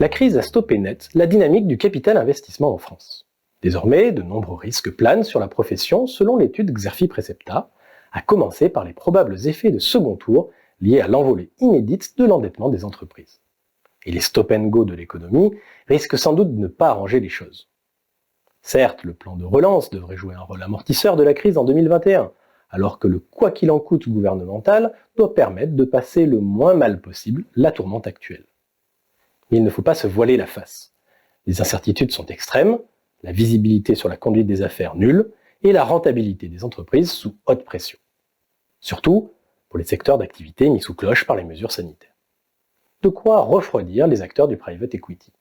La crise a stoppé net la dynamique du capital investissement en France. Désormais, de nombreux risques planent sur la profession selon l'étude Xerfi Precepta, à commencer par les probables effets de second tour liés à l'envolée inédite de l'endettement des entreprises. Et les stop and go de l'économie risquent sans doute de ne pas arranger les choses. Certes, le plan de relance devrait jouer un rôle amortisseur de la crise en 2021, alors que le quoi qu'il en coûte gouvernemental doit permettre de passer le moins mal possible la tourmente actuelle. Mais il ne faut pas se voiler la face. Les incertitudes sont extrêmes, la visibilité sur la conduite des affaires nulle, et la rentabilité des entreprises sous haute pression. Surtout pour les secteurs d'activité mis sous cloche par les mesures sanitaires. De quoi refroidir les acteurs du private equity.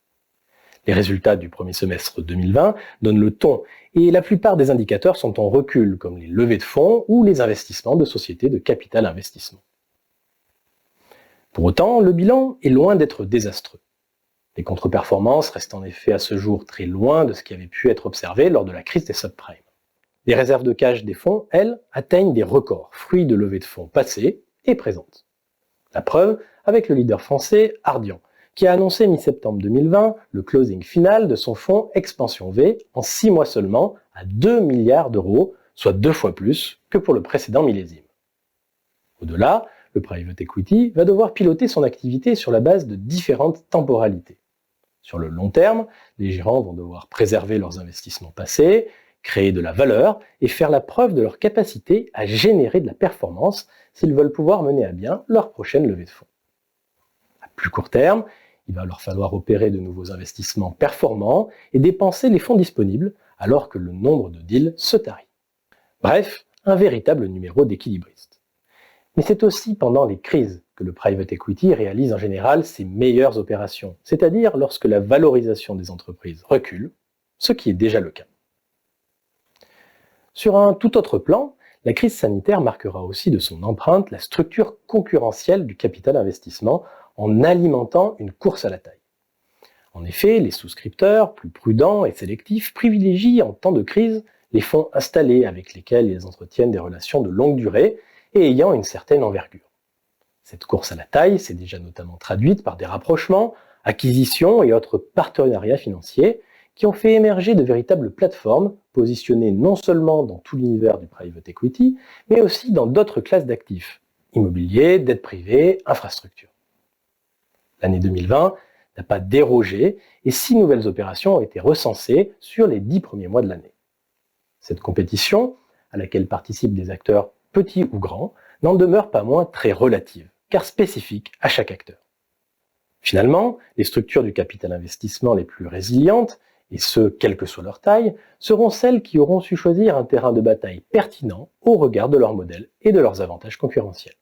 Les résultats du premier semestre 2020 donnent le ton et la plupart des indicateurs sont en recul, comme les levées de fonds ou les investissements de sociétés de capital investissement. Pour autant, le bilan est loin d'être désastreux. Les contre-performances restent en effet à ce jour très loin de ce qui avait pu être observé lors de la crise des subprimes. Les réserves de cash des fonds, elles, atteignent des records, fruits de levées de fonds passées et présentes. La preuve avec le leader français Ardian, qui a annoncé mi-septembre 2020 le closing final de son fonds Expansion V en 6 mois seulement à 2 milliards d'euros, soit 2 fois plus que pour le précédent millésime. Au-delà, le private equity va devoir piloter son activité sur la base de différentes temporalités. Sur le long terme, les gérants vont devoir préserver leurs investissements passés, créer de la valeur et faire la preuve de leur capacité à générer de la performance s'ils veulent pouvoir mener à bien leur prochaine levée de fonds. À plus court terme, il va leur falloir opérer de nouveaux investissements performants et dépenser les fonds disponibles alors que le nombre de deals se tarit. Bref, un véritable numéro d'équilibriste. Mais c'est aussi pendant les crises que le private equity réalise en général ses meilleures opérations, c'est-à-dire lorsque la valorisation des entreprises recule, ce qui est déjà le cas. Sur un tout autre plan, la crise sanitaire marquera aussi de son empreinte la structure concurrentielle du capital investissement en alimentant une course à la taille. En effet, les souscripteurs, plus prudents et sélectifs, privilégient en temps de crise les fonds installés avec lesquels ils entretiennent des relations de longue durée et ayant une certaine envergure. Cette course à la taille s'est déjà notamment traduite par des rapprochements, acquisitions et autres partenariats financiers qui ont fait émerger de véritables plateformes positionnées non seulement dans tout l'univers du private equity, mais aussi dans d'autres classes d'actifs, immobilier, dette privée, infrastructure. L'année 2020 n'a pas dérogé et 6 nouvelles opérations ont été recensées sur les 10 premiers mois de l'année. Cette compétition, à laquelle participent des acteurs petits ou grands, n'en demeure pas moins très relative, car spécifique à chaque acteur. Finalement, les structures du capital investissement les plus résilientes, et ce, quelle que soit leur taille, seront celles qui auront su choisir un terrain de bataille pertinent au regard de leur modèle et de leurs avantages concurrentiels.